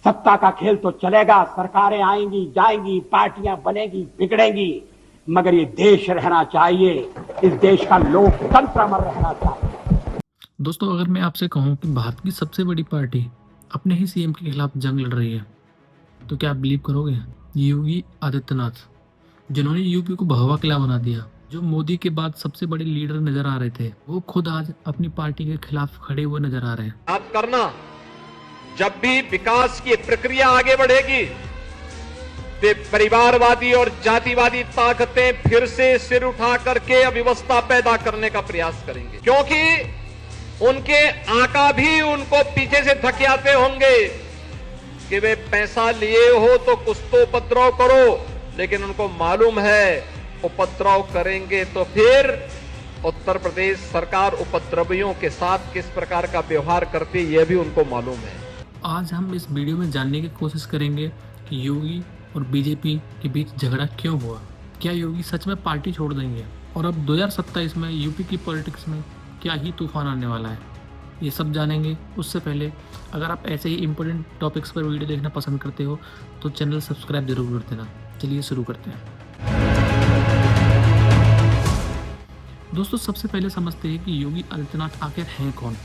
सत्ता का खेल तो चलेगा, सरकारें आएंगी जाएंगी, पार्टियां बनेगी बिगड़ेंगी, मगर ये देश रहना चाहिए, इस देश का लोकतंत्र अमर रहना चाहिए। दोस्तों, अगर मैं आपसे कहूं कि भारत की सबसे बड़ी पार्टी अपने ही सीएम के खिलाफ जंग लड़ रही है, तो क्या आप बिलीव करोगे? योगी आदित्यनाथ, जिन्होंने यूपी को भगवा किला बना दिया, जो मोदी के बाद सबसे बड़े लीडर नजर आ रहे थे, वो खुद आज अपनी पार्टी के खिलाफ खड़े हुए नजर आ रहे हैं। आप करना, जब भी विकास की प्रक्रिया आगे बढ़ेगी तो परिवारवादी और जातिवादी ताकतें फिर से सिर उठा करके अव्यवस्था पैदा करने का प्रयास करेंगे, क्योंकि उनके आका भी उनको पीछे से धकेलते होंगे कि वे पैसा लिए हो तो कुछ तो उपद्रव करो, लेकिन उनको मालूम है उपद्रव करेंगे तो फिर उत्तर प्रदेश सरकार उपद्रवियों के साथ किस प्रकार का व्यवहार करती है, यह भी उनको मालूम है। आज हम इस वीडियो में जानने की कोशिश करेंगे कि योगी और बीजेपी के बीच झगड़ा क्यों हुआ, क्या योगी सच में पार्टी छोड़ देंगे, और अब 2027 में यूपी की पॉलिटिक्स में क्या ही तूफान आने वाला है, ये सब जानेंगे। उससे पहले अगर आप ऐसे ही इम्पोर्टेंट टॉपिक्स पर वीडियो देखना पसंद करते हो तो चैनल सब्सक्राइब जरूर कर देना। चलिए शुरू करते हैं। दोस्तों, सबसे पहले समझते हैं कि योगी आदित्यनाथ आखिर हैं कौन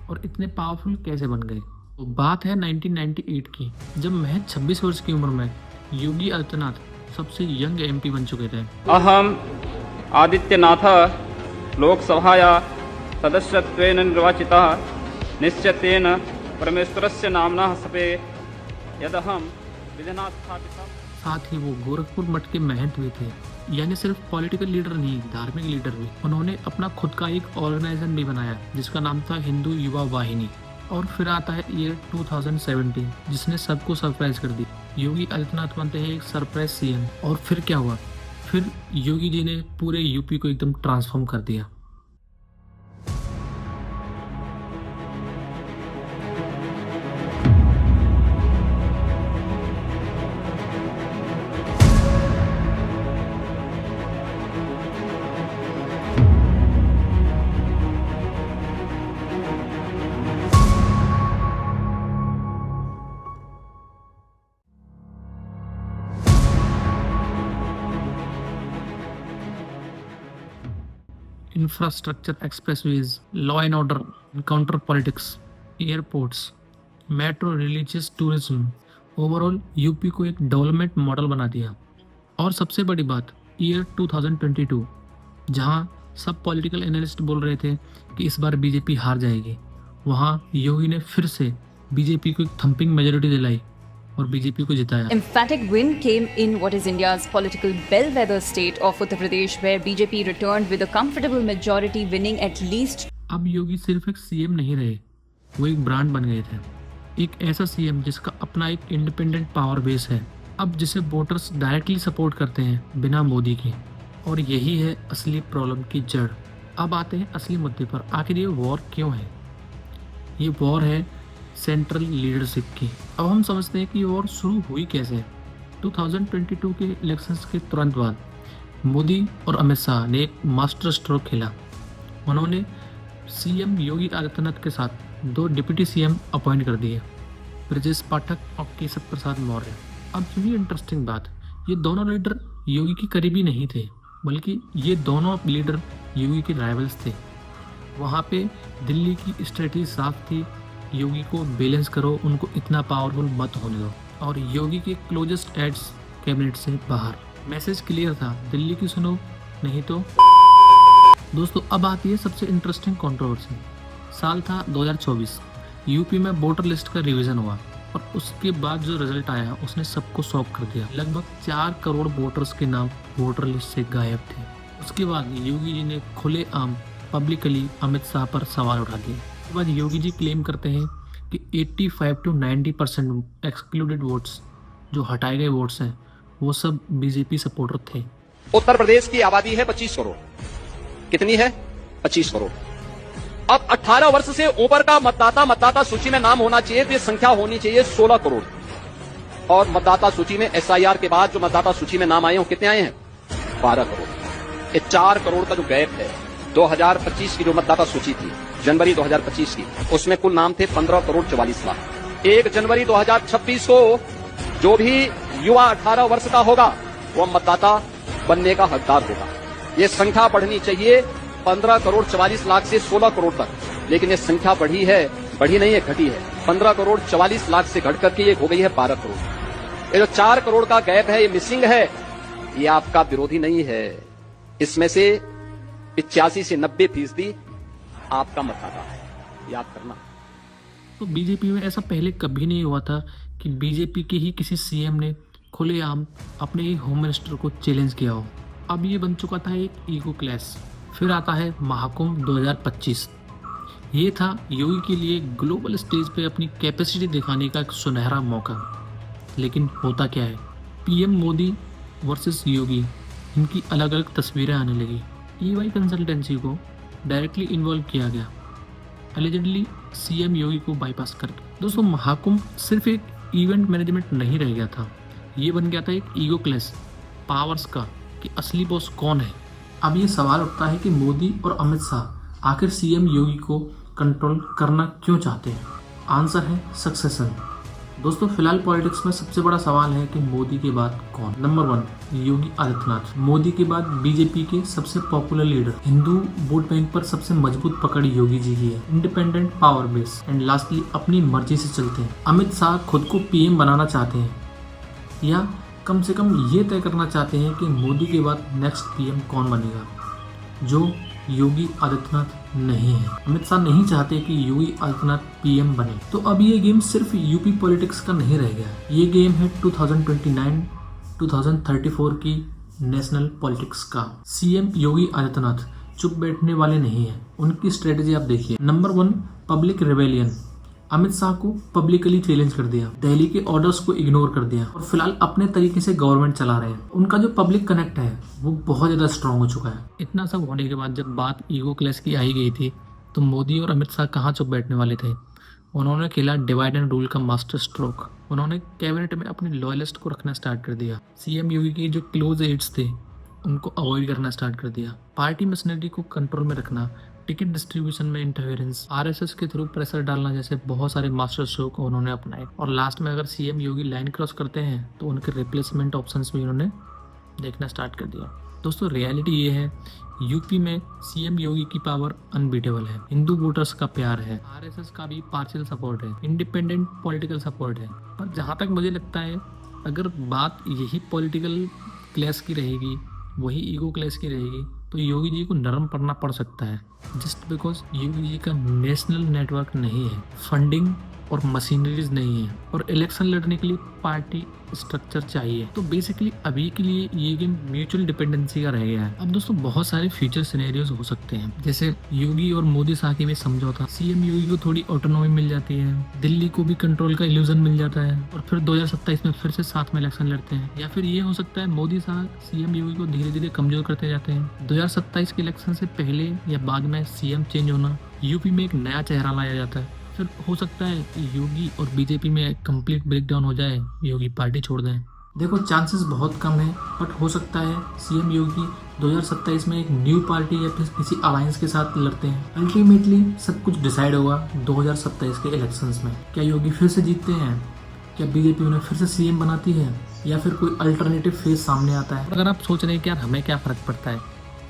और इतने पावरफुल कैसे बन गए। तो बात है 1998 की, जब महज 26 वर्ष की उम्र में योगी आदित्यनाथ सबसे यंग एमपी बन चुके थे। अहम आदित्यनाथ लोकसभाया सदस्यत्वेन निर्वाचितः निश्चितेन परमेश्वरस्य नाम्नः सपे यदहं विधिना स्थापितः। साथ ही वो गोरखपुर मठ के महंत भी थे, यानी सिर्फ पॉलिटिकल लीडर नहीं, धार्मिक लीडर भी। उन्होंने अपना खुद का एक ऑर्गेनाइजेशन भी बनाया जिसका नाम था हिंदू युवा वाहिनी। और फिर आता है ईयर 2017, जिसने सबको सरप्राइज कर दी। योगी आदित्यनाथ बनते हैं एक सरप्राइज सीएम। और फिर क्या हुआ? फिर योगी जी ने पूरे यूपी को एकदम ट्रांसफॉर्म कर दिया। Infrastructure, expressways, law and order, counter politics, airports, metro, religious tourism, overall UP को एक डेवलपमेंट मॉडल बना दिया। और सबसे बड़ी बात, ईयर 2022, जहां सब पॉलिटिकल एनालिस्ट बोल रहे थे कि इस बार बीजेपी हार जाएगी, वहां योगी ने फिर से बीजेपी को एक थंपिंग मेजोरिटी दिलाई और बीजेपी को जिताया। Emphatic win came in what is India's political bellwether state of Uttar Pradesh, where BJP returned with a comfortable majority, winning at least। अब योगी सिर्फ एक सीएम नहीं रहे, वो एक ब्रांड बन गए थे। एक ऐसा सीएम जिसका अपना एक इंडिपेंडेंट पावर बेस है, अब जिसे वोटर्स डायरेक्टली सपोर्ट करते हैं बिना मोदी के। और यही है असली प्रॉब्लम की जड़। अब आते हैं असली मुद्दे पर, आखिर ये वॉर क्यों है? ये वॉर है सेंट्रल लीडरशिप की। अब हम समझते हैं कि ये वॉर शुरू हुई कैसे। 2022 के इलेक्शंस के तुरंत बाद मोदी और अमित शाह ने एक मास्टर स्ट्रोक खेला। उन्होंने सीएम योगी आदित्यनाथ के साथ 2 डिप्टी सीएम अपॉइंट कर दिए, ब्रजेश पाठक और केशव प्रसाद मौर्य। अब सुनिए इंटरेस्टिंग बात, ये दोनों लीडर योगी के करीबी नहीं थे, बल्कि ये दोनों लीडर योगी के राइवल्स थे। वहाँ पे दिल्ली की स्ट्रेटजी साफ थी, योगी को बैलेंस करो, उनको इतना पावरफुल मत होने दो। और योगी के क्लोजेस्ट एड्स कैबिनेट से बाहर। मैसेज क्लियर था, दिल्ली की सुनो, नहीं तो। दोस्तों, अब आती है सबसे इंटरेस्टिंग कंट्रोवर्सी। साल था 2024, यूपी में वोटर लिस्ट का रिवीजन हुआ और उसके बाद जो रिजल्ट आया उसने सबको शॉक कर दिया। लगभग 4 करोड़ वोटर्स के नाम वोटर लिस्ट से गायब थे। उसके बाद योगी जी ने खुलेआम पब्लिकली अमित शाह पर सवाल उठा दिए। उसके बाद योगी जी क्लेम करते हैं कि 85 to 90% एक्सक्लूडेड वोट्स, जो हटाए गए वोट्स हैं, वो सब बीजेपी सपोर्टर थे। उत्तर प्रदेश की आबादी है 25 करोड़। कितनी है? 25 करोड़। अब 18 वर्ष से ऊपर का मतदाता सूची में नाम होना चाहिए, तो ये संख्या होनी चाहिए 16 करोड़। और मतदाता सूची में एसआईआर के बाद जो मतदाता सूची में नाम आए, वो कितने आए हैं? 12 करोड़। ये 4 करोड़ का जो गैप है, 2025 की जो मतदाता सूची थी जनवरी 2025 की, उसमें कुल नाम थे 15 करोड़ 44 लाख। 1 जनवरी 2026 को जो भी युवा 18 वर्ष का होगा वो मतदाता बनने का हकदार होगा। ये संख्या बढ़नी चाहिए 15 करोड़ 44 लाख से 16 करोड़ तक, लेकिन ये संख्या बढ़ी नहीं है, घटी है। 15 करोड़ 44 लाख से घट करके ये हो गई है 12 करोड़। ये जो 4 करोड़ का गैप है, ये मिसिंग है, ये आपका विरोधी नहीं है। इसमें से 85 से 90% आपका मतदाता है, याद करना। तो बीजेपी में ऐसा पहले कभी नहीं हुआ था कि बीजेपी के ही किसी सीएम ने खुलेआम अपने ही होम मिनिस्टर को चैलेंज किया हो। अब ये बन चुका था एक ईगो क्लैश। फिर आता है महाकुंभ 2025। ये था योगी के लिए ग्लोबल स्टेज पे अपनी कैपेसिटी दिखाने का एक सुनहरा मौका। लेकिन होता क्या है, पीएम मोदी वर्सेस योगी, इनकी अलग अलग तस्वीरें आने लगी। EY कंसल्टेंसी को डायरेक्टली इन्वॉल्व किया गया, एलिजेडली सीएम योगी को बाईपास करके। दोस्तों, महाकुंभ सिर्फ एक इवेंट मैनेजमेंट नहीं रह गया था, ये बन गया था एक ईगो क्लैश पावर्स का कि असली बॉस कौन है। अब ये सवाल उठता है कि मोदी और अमित शाह आखिर सीएम योगी को कंट्रोल करना क्यों चाहते हैं। आंसर है सक्सेशन। दोस्तों, फिलहाल पॉलिटिक्स में सबसे बड़ा सवाल है कि मोदी के बाद कौन। नंबर 1 योगी आदित्यनाथ। मोदी के बाद बीजेपी के सबसे popular leader, Hindu vote bank पर सबसे मजबूत पकड़ योगी जी की है, independent power base, and lastly अपनी मर्जी से चलते हैं। अमित शाह खुद को पीएम बनाना चाहते हैं, या कम से कम ये तय करना चाहते हैं कि मोदी के बाद नेक्स्ट पीएम कौन बनेगा, जो योगी आदित्यनाथ नहीं है। अमित शाह नहीं चाहते कि योगी आदित्यनाथ पीएम बने। तो अब ये गेम सिर्फ यूपी पॉलिटिक्स का नहीं रह गया, ये गेम है 2029-2034 की नेशनल पॉलिटिक्स का। सीएम योगी आदित्यनाथ चुप बैठने वाले नहीं हैं। उनकी स्ट्रेटेजी आप देखिए। Number 1 public rebellion. Amit Shah को पब्लिकली चैलेंज कर दिया, दिल्ली के ऑर्डर्स को इग्नोर कर दिया और फिलहाल अपने तरीके से गवर्नमेंट चला रहे हैं। उनका जो पब्लिक कनेक्ट है वो बहुत ज्यादा स्ट्रांग हो चुका है। इतना सब होने के बाद जब बात ईगो क्लैश की आई गई थी तो मोदी और अमित शाह कहाँ चुप बैठने वाले थे। उन्होंने खेला डिवाइड एंड रूल का मास्टर स्ट्रोक। उन्होंने कैबिनेट में अपने लॉयलिस्ट को रखना स्टार्ट कर दिया। सीएम योगी के जो क्लोज एड्स थे उनको अवॉइड करना स्टार्ट कर दिया। पार्टी मशीनरी को कंट्रोल में रखना, टिकट डिस्ट्रीब्यूशन में इंटरफेरेंस, आरएसएस के थ्रू प्रेशर डालना जैसे बहुत सारे मास्टर स्ट्रोक को उन्होंने अपनाए। और लास्ट में अगर सीएम योगी लाइन क्रॉस करते हैं तो उनके रिप्लेसमेंट ऑप्शंस भी उन्होंने देखना स्टार्ट कर दिया। दोस्तों, रियलिटी ये है, यूपी में सीएम योगी की पावर अनबीटेबल है। हिंदू वोटर्स का प्यार है, आरएसएस का भी पार्शियल सपोर्ट है, इंडिपेंडेंट पॉलिटिकल सपोर्ट है। पर जहाँ तक मुझे लगता है, अगर बात यही पॉलिटिकल क्लैश की रहेगी, वही ईगो क्लैश की रहेगी, तो योगी जी को नरम पड़ना पड़ सकता है, जस्ट बिकॉज योगी जी का नेशनल नेटवर्क नहीं है, फंडिंग और मशीनरीज नहीं है, और इलेक्शन लड़ने के लिए पार्टी स्ट्रक्चर चाहिए। तो बेसिकली अभी के लिए ये गेम म्यूचुअल डिपेंडेंसी का रह गया है। अब दोस्तों, बहुत सारे फ्यूचर सिनेरियोज हो सकते हैं, जैसे योगी और मोदी शाह के बीच समझौता, सीएम योगी को थोड़ी ऑटोनॉमी मिल जाती है, दिल्ली को भी कंट्रोल का इल्यूजन मिल जाता है, और फिर 2027 में फिर से साथ में इलेक्शन लड़ते हैं। या फिर ये हो सकता है मोदी शाह सीएम योगी को धीरे धीरे कमजोर करते जाते हैं। 2027 के इलेक्शन से पहले या बाद में सीएम चेंज होना, यूपी में एक नया चेहरा लाया जाता है। फिर हो सकता है कि योगी और बीजेपी में कंप्लीट ब्रेकडाउन हो जाए, योगी पार्टी छोड़ दें। देखो, चांसेस बहुत कम है, बट हो सकता है सीएम योगी 2027 में एक न्यू पार्टी या फिर किसी अलायंस के साथ लड़ते हैं। अल्टीमेटली सब कुछ डिसाइड होगा 2027 के इलेक्शंस में। क्या योगी फिर से जीतते हैं, क्या बीजेपी उन्हें फिर से सीएम बनाती है, या फिर कोई अल्टरनेटिव फेस सामने आता है। अगर आप सोच रहे हैं कि यार हमें क्या फर्क पड़ता है,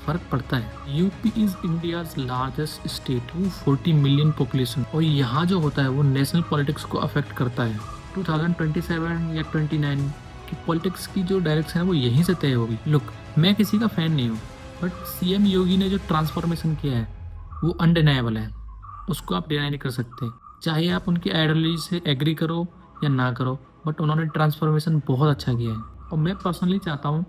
फर्क पड़ता है। UP is India's largest state, 240 million population, और यहाँ जो होता है वो नेशनल पॉलिटिक्स को अफेक्ट करता है। 2027 या 29 की पॉलिटिक्स की जो डायरेक्शन है वो यहीं से तय होगी। लुक, मैं किसी का फैन नहीं हूँ, बट सीएम योगी ने जो ट्रांसफॉर्मेशन किया है वो अनडिनाएबल है, उसको आप डिनाई नहीं कर सकते। चाहे आप उनकी आइडियोलॉजी से एग्री करो या ना करो, बट उन्होंने ट्रांसफॉर्मेशन बहुत अच्छा किया है। और मैं पर्सनली चाहता हूँ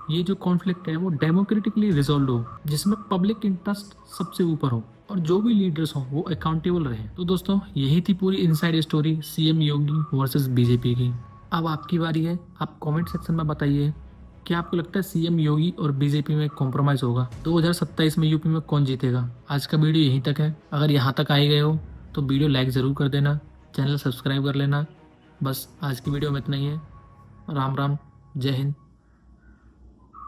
ये जो कॉन्फ्लिक्ट है वो डेमोक्रेटिकली रिजॉल्व हो, जिसमें पब्लिक इंटरेस्ट सबसे ऊपर हो और जो भी लीडर्स हो वो अकाउंटेबल रहे। तो दोस्तों, यही थी पूरी इनसाइड स्टोरी सीएम योगी वर्सेस बीजेपी की। अब आपकी बारी है, आप कमेंट सेक्शन में बताइए क्या आपको लगता है सीएम योगी और बीजेपी में कॉम्प्रोमाइज होगा। 2027 में यूपी में कौन जीतेगा। आज का वीडियो यहीं तक है। अगर यहाँ तक आए गए हो तो वीडियो लाइक ज़रूर कर देना, चैनल सब्सक्राइब कर लेना। बस आज की वीडियो में इतना ही है। राम राम, जय हिंद।